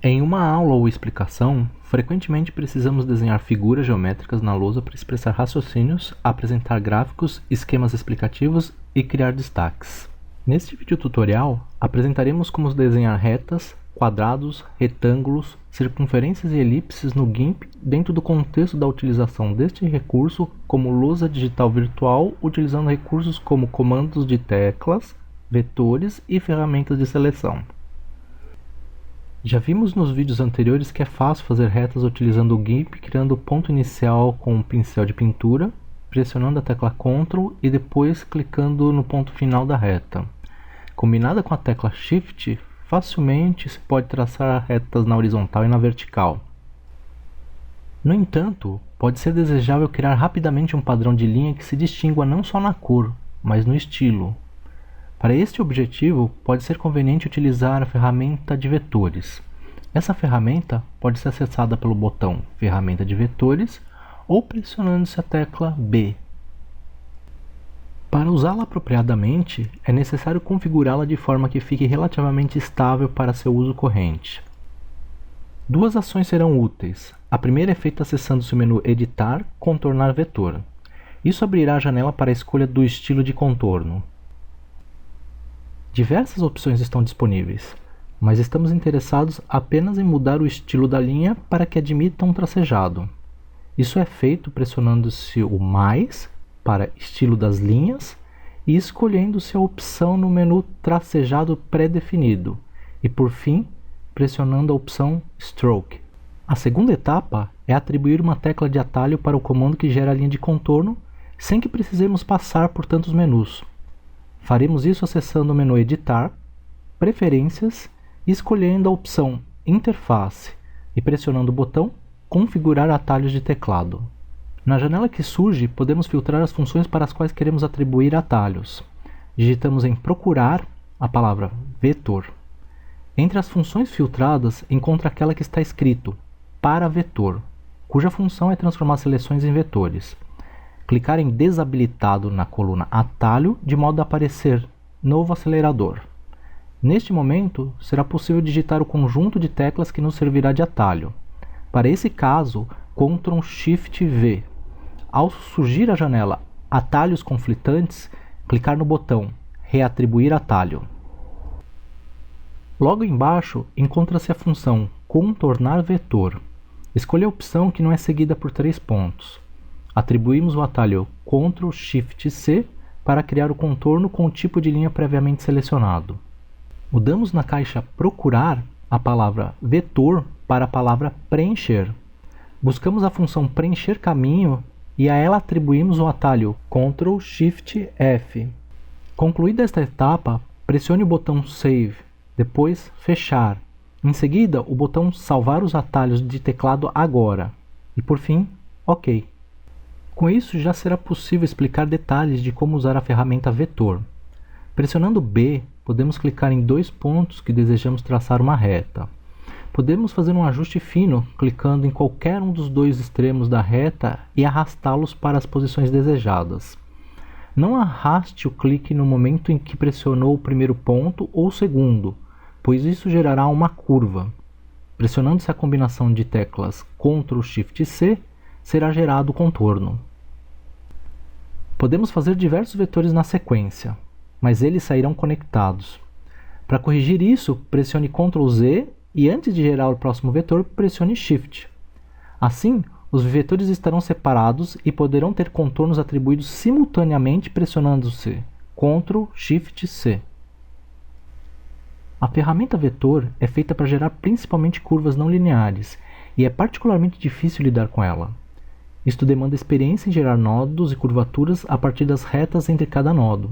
Em uma aula ou explicação, frequentemente precisamos desenhar figuras geométricas na lousa para expressar raciocínios, apresentar gráficos, esquemas explicativos e criar destaques. Neste vídeo tutorial, apresentaremos como desenhar retas, quadrados, retângulos, circunferências e elipses no GIMP dentro do contexto da utilização deste recurso como lousa digital virtual, utilizando recursos como comandos de teclas, vetores e ferramentas de seleção. Já vimos nos vídeos anteriores que é fácil fazer retas utilizando o GIMP, criando o ponto inicial com um pincel de pintura, pressionando a tecla Ctrl e depois clicando no ponto final da reta. Combinada com a tecla Shift, facilmente se pode traçar retas na horizontal e na vertical. No entanto, pode ser desejável criar rapidamente um padrão de linha que se distingua não só na cor, mas no estilo. Para este objetivo, pode ser conveniente utilizar a ferramenta de vetores. Essa ferramenta pode ser acessada pelo botão Ferramenta de Vetores ou pressionando-se a tecla B. Para usá-la apropriadamente, é necessário configurá-la de forma que fique relativamente estável para seu uso corrente. Duas ações serão úteis. A primeira é feita acessando-se o menu Editar, Contornar Vetor. Isso abrirá a janela para a escolha do estilo de contorno. Diversas opções estão disponíveis, mas estamos interessados apenas em mudar o estilo da linha para que admita um tracejado. Isso é feito pressionando-se o mais para estilo das linhas e escolhendo-se a opção no menu tracejado pré-definido e, por fim, pressionando a opção Stroke. A segunda etapa é atribuir uma tecla de atalho para o comando que gera a linha de contorno sem que precisemos passar por tantos menus. Faremos isso acessando o menu Editar, Preferências e escolhendo a opção Interface e pressionando o botão Configurar atalhos de teclado. Na janela que surge, podemos filtrar as funções para as quais queremos atribuir atalhos. Digitamos em Procurar a palavra Vetor. Entre as funções filtradas, encontra aquela que está escrito Para Vetor, cuja função é transformar seleções em vetores. Clicar em Desabilitado na coluna Atalho, de modo a aparecer Novo Acelerador. Neste momento, será possível digitar o conjunto de teclas que nos servirá de atalho. Para esse caso, Ctrl Shift V. Ao surgir a janela Atalhos conflitantes, clicar no botão Reatribuir atalho. Logo embaixo, encontra-se a função Contornar Vetor. Escolha a opção que não é seguida por 3 pontos. Atribuímos o atalho Ctrl Shift C para criar o contorno com o tipo de linha previamente selecionado. Mudamos na caixa Procurar a palavra Vetor para a palavra Preencher. Buscamos a função Preencher Caminho e a ela atribuímos o atalho Ctrl Shift F. Concluída esta etapa, pressione o botão Save, depois Fechar. Em seguida, o botão Salvar os atalhos de teclado agora. E por fim, OK. Com isso, já será possível explicar detalhes de como usar a ferramenta Vetor. Pressionando B, podemos clicar em 2 pontos que desejamos traçar uma reta. Podemos fazer um ajuste fino, clicando em qualquer um dos 2 extremos da reta e arrastá-los para as posições desejadas. Não arraste o clique no momento em que pressionou o primeiro ponto ou o segundo, pois isso gerará uma curva. Pressionando-se a combinação de teclas Ctrl Shift C, será gerado o contorno. Podemos fazer diversos vetores na sequência, mas eles sairão conectados. Para corrigir isso, pressione Ctrl Z e antes de gerar o próximo vetor, pressione Shift. Assim, os vetores estarão separados e poderão ter contornos atribuídos simultaneamente pressionando-se Ctrl Shift C. A ferramenta Vetor é feita para gerar principalmente curvas não lineares e é particularmente difícil lidar com ela. Isto demanda experiência em gerar nodos e curvaturas a partir das retas entre cada nodo.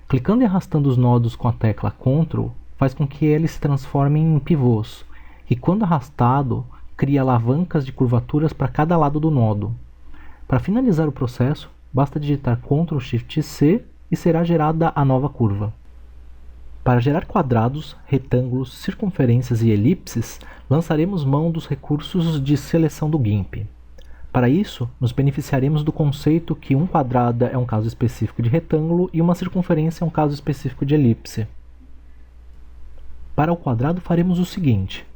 Clicando e arrastando os nodos com a tecla Ctrl faz com que eles se transformem em pivôs, que quando arrastado, cria alavancas de curvaturas para cada lado do nodo. Para finalizar o processo, basta digitar Ctrl Shift C e será gerada a nova curva. Para gerar quadrados, retângulos, circunferências e elipses, lançaremos mão dos recursos de seleção do GIMP. Para isso, nos beneficiaremos do conceito que um quadrado é um caso específico de retângulo e uma circunferência é um caso específico de elipse. Para o quadrado faremos o seguinte: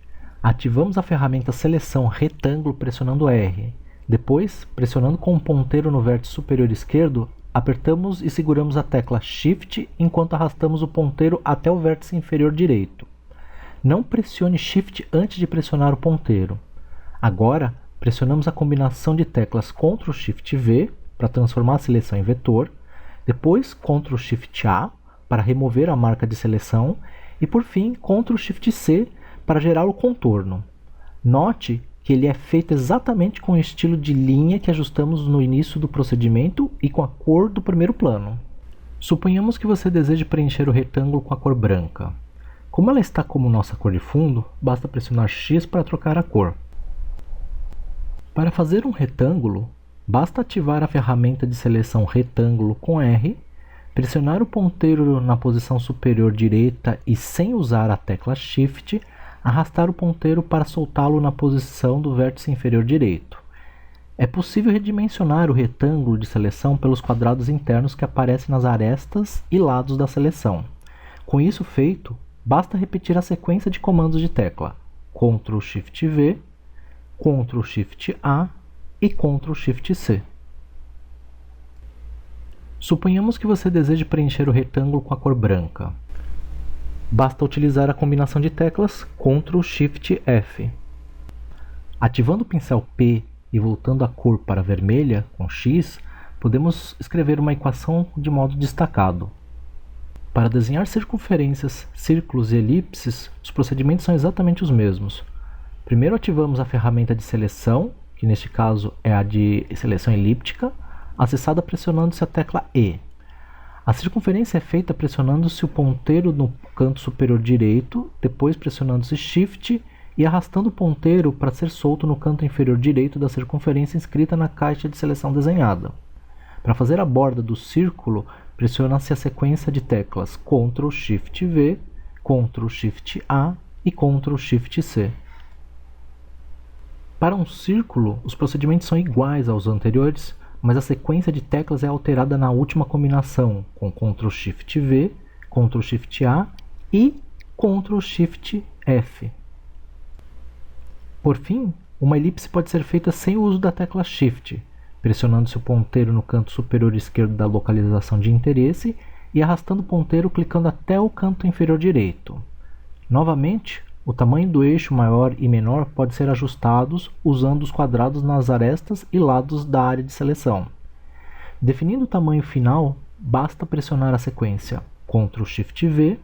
Ativamos a ferramenta Seleção Retângulo pressionando R. Depois, pressionando com o ponteiro no vértice superior esquerdo, apertamos e seguramos a tecla Shift enquanto arrastamos o ponteiro até o vértice inferior direito. Não pressione Shift antes de pressionar o ponteiro. Agora, pressionamos a combinação de teclas Ctrl Shift V para transformar a seleção em vetor, depois Ctrl Shift A para remover a marca de seleção e por fim Ctrl Shift C para gerar o contorno. Note que ele é feito exatamente com o estilo de linha que ajustamos no início do procedimento e com a cor do primeiro plano. Suponhamos que você deseje preencher o retângulo com a cor branca. Como ela está como nossa cor de fundo, basta pressionar X para trocar a cor. Para fazer um retângulo, basta ativar a ferramenta de seleção Retângulo com R, pressionar o ponteiro na posição superior direita e, sem usar a tecla Shift, arrastar o ponteiro para soltá-lo na posição do vértice inferior direito. É possível redimensionar o retângulo de seleção pelos quadrados internos que aparecem nas arestas e lados da seleção. Com isso feito, basta repetir a sequência de comandos de tecla Ctrl Shift V, Ctrl Shift A e Ctrl Shift C. Suponhamos que você deseje preencher o retângulo com a cor branca. Basta utilizar a combinação de teclas Ctrl Shift F. Ativando o pincel P e voltando a cor para vermelha com X, podemos escrever uma equação de modo destacado. Para desenhar circunferências, círculos e elipses, os procedimentos são exatamente os mesmos. Primeiro ativamos a ferramenta de seleção, que neste caso é a de seleção elíptica, acessada pressionando-se a tecla E. A circunferência é feita pressionando-se o ponteiro no canto superior direito, depois pressionando-se Shift e arrastando o ponteiro para ser solto no canto inferior direito da circunferência inscrita na caixa de seleção desenhada. Para fazer a borda do círculo, pressiona-se a sequência de teclas Ctrl Shift V, Ctrl Shift A e Ctrl Shift C. Para um círculo, os procedimentos são iguais aos anteriores, mas a sequência de teclas é alterada na última combinação, com Ctrl Shift V, Ctrl Shift A e Ctrl Shift F. Por fim, uma elipse pode ser feita sem o uso da tecla Shift, pressionando-se o ponteiro no canto superior esquerdo da localização de interesse e arrastando o ponteiro clicando até o canto inferior direito. Novamente, o tamanho do eixo maior e menor pode ser ajustados usando os quadrados nas arestas e lados da área de seleção. Definindo o tamanho final, basta pressionar a sequência Ctrl Shift V,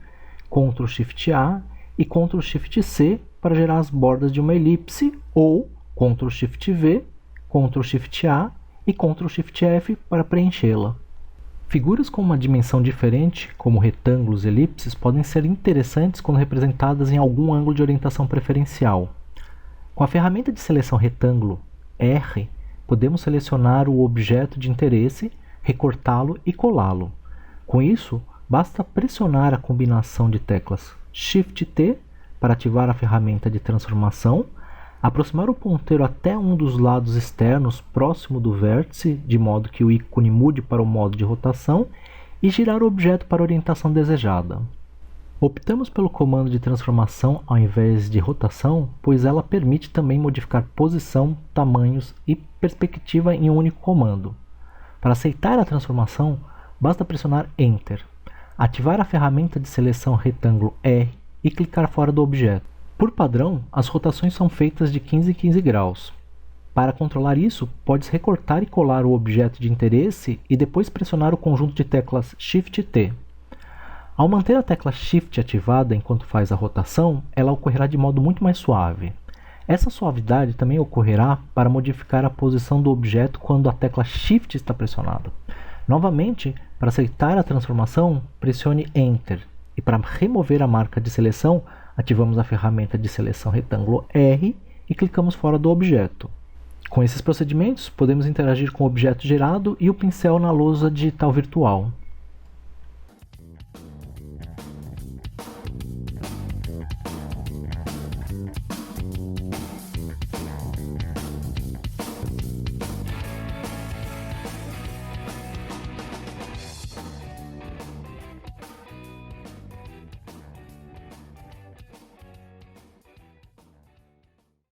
Ctrl Shift A e Ctrl Shift C para gerar as bordas de uma elipse ou Ctrl Shift V, Ctrl Shift A e Ctrl Shift F para preenchê-la. Figuras com uma dimensão diferente, como retângulos e elipses, podem ser interessantes quando representadas em algum ângulo de orientação preferencial. Com a ferramenta de seleção retângulo R, podemos selecionar o objeto de interesse, recortá-lo e colá-lo. Com isso, basta pressionar a combinação de teclas Shift T para ativar a ferramenta de transformação, aproximar o ponteiro até um dos lados externos próximo do vértice, de modo que o ícone mude para o modo de rotação, e girar o objeto para a orientação desejada. Optamos pelo comando de transformação ao invés de rotação, pois ela permite também modificar posição, tamanhos e perspectiva em um único comando. Para aceitar a transformação, basta pressionar Enter, ativar a ferramenta de seleção retângulo R e clicar fora do objeto. Por padrão, as rotações são feitas de 15 em 15 graus. Para controlar isso, pode recortar e colar o objeto de interesse e depois pressionar o conjunto de teclas Shift T. Ao manter a tecla Shift ativada enquanto faz a rotação, ela ocorrerá de modo muito mais suave. Essa suavidade também ocorrerá para modificar a posição do objeto quando a tecla Shift está pressionada. Novamente, para aceitar a transformação, pressione Enter e para remover a marca de seleção, ativamos a ferramenta de seleção retângulo R e clicamos fora do objeto. Com esses procedimentos, podemos interagir com o objeto gerado e o pincel na lousa digital virtual.